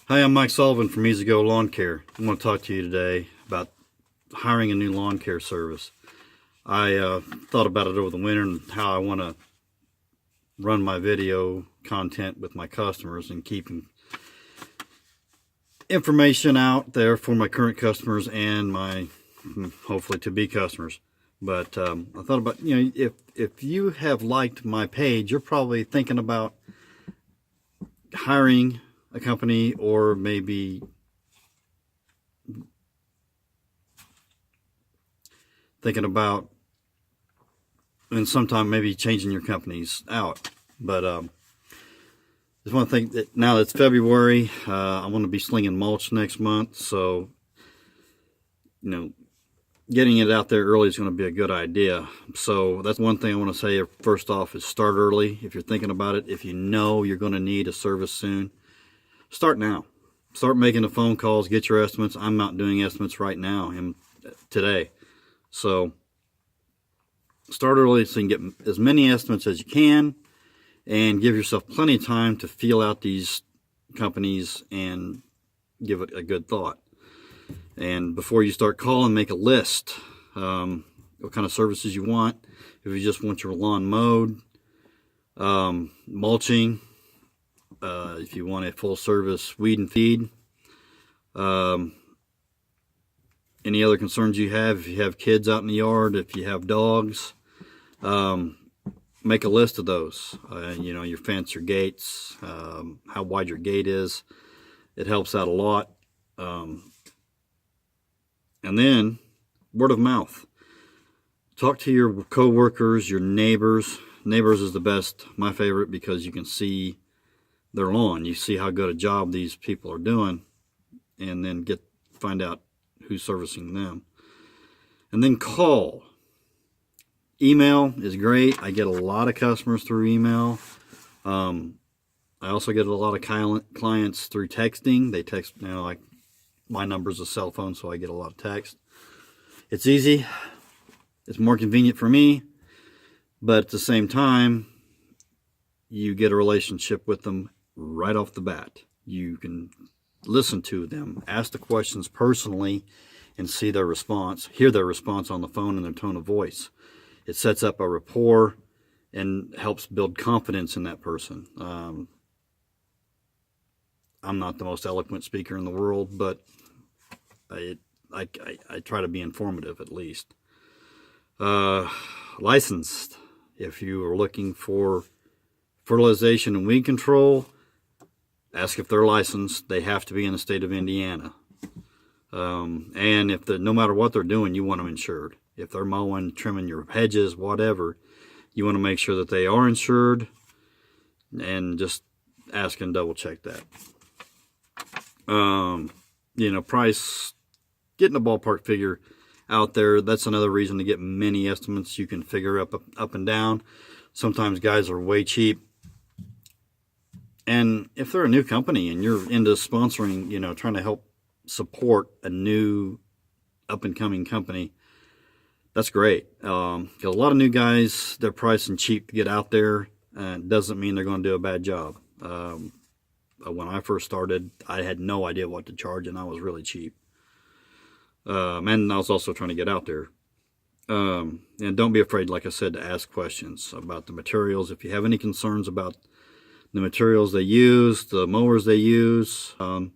Hi, I'm Mike Sullivan from Easy Go Lawn Care. I want to talk to you today about hiring a new lawn care service. I thought about it over the winter and how I want to run my video content with my customers and keeping information out there for my current customers and my hopefully to be customers. But I thought about, if you have liked my page, you're probably thinking about hiring a company, or maybe thinking about, and sometime maybe changing your companies out. But just want to think that now that it's February, I want to be slinging mulch next month, so getting it out there early is going to be a good idea. So that's one thing I want to say. First off, is start early if you're thinking about it. If you know you're going to need a service soon, start now. Start making the phone calls, get your estimates. I'm not doing estimates right now and today. So start early so you can get as many estimates as you can and give yourself plenty of time to feel out these companies and give it a good thought. And before you start calling, make a list. What kind of services you want. If you just want your lawn mowed, mulching, if you want a full service weed and feed, any other concerns you have, if you have kids out in the yard, if you have dogs, make a list of those. Your fence, your gates, how wide your gate is. It helps out a lot. And then word of mouth. Talk to your co-workers, your neighbors. Neighbors is the best, my favorite, because you can see their lawn. You see how good a job these people are doing, and then find out who's servicing them. And then call. Email is great. I get a lot of customers through email. I also get a lot of clients through texting. They text, like my number's a cell phone, so I get a lot of text. It's easy. It's more convenient for me, but at the same time, you get a relationship with them right off the bat. You can listen to them, ask the questions personally, and see their response, hear their response on the phone and their tone of voice. It sets up a rapport and helps build confidence in that person. I'm not the most eloquent speaker in the world, but I try to be informative at least. Licensed. If you are looking for fertilization and weed control, ask if they're licensed. They have to be in the state of Indiana. And if no matter what they're doing, you want them insured. If they're mowing, trimming your hedges, whatever, you want to make sure that they are insured, and just ask and double check that. Price, getting a ballpark figure out there. That's another reason to get many estimates. You can figure up and down. Sometimes guys are way cheap. And if they're a new company and you're into sponsoring, trying to help support a new up-and-coming company, that's great. Because a lot of new guys, they're pricing cheap to get out there. Doesn't mean they're going to do a bad job. When I first started, I had no idea what to charge, and I was really cheap. And I was also trying to get out there. And don't be afraid, like I said, to ask questions about the materials. If you have any concerns about the materials they use, the mowers they use. I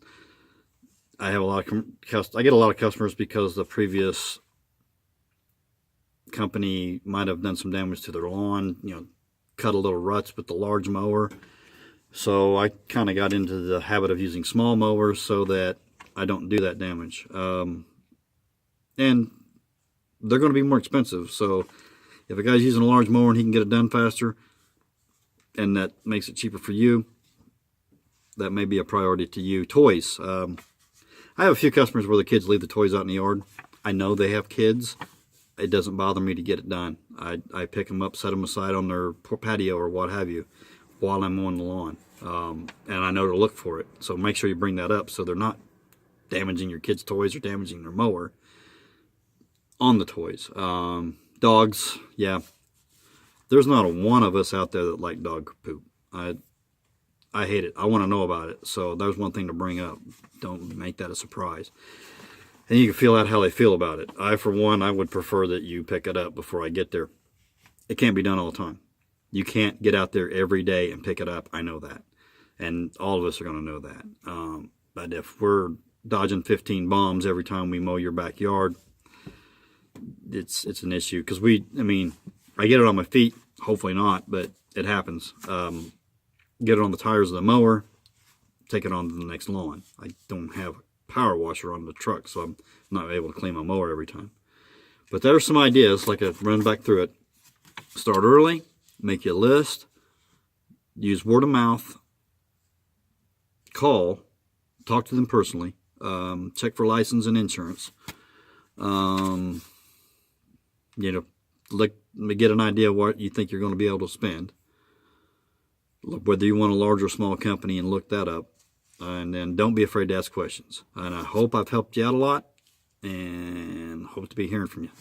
get a lot of customers because the previous company might have done some damage to their lawn, cut a little ruts with the large mower. So I kind of got into the habit of using small mowers so that I don't do that damage. And they're going to be more expensive. So if a guy's using a large mower and he can get it done faster, and that makes it cheaper for you, that may be a priority to you. Toys. I have a few customers where the kids leave the toys out in the yard. I know they have kids. It doesn't bother me to get it done. I pick them up, set them aside on their patio or what have you while I'm mowing the lawn. And I know to look for it. So make sure you bring that up so they're not damaging your kids' toys or damaging their mower on the toys. Dogs, yeah. There's not a one of us out there that like dog poop. I I hate it. I want to know about it. So there's one thing to bring up. Don't make that a surprise. And you can feel out how they feel about it. For one, I would prefer that you pick it up before I get there. It can't be done all the time. You can't get out there every day and pick it up. I know that. And all of us are going to know that. But if we're dodging 15 bombs every time we mow your backyard, it's an issue. Because I get it on my feet. Hopefully not, but it happens. Get it on the tires of the mower, take it on to the next lawn. I don't have a power washer on the truck, so I'm not able to clean my mower every time. But there are some ideas, like I run back through it. Start early, make you a list, use word of mouth, call, talk to them personally, check for license and insurance. Get an idea what you think you're going to be able to spend. Look whether you want a large or small company and look that up. And then don't be afraid to ask questions. And I hope I've helped you out a lot, and hope to be hearing from you.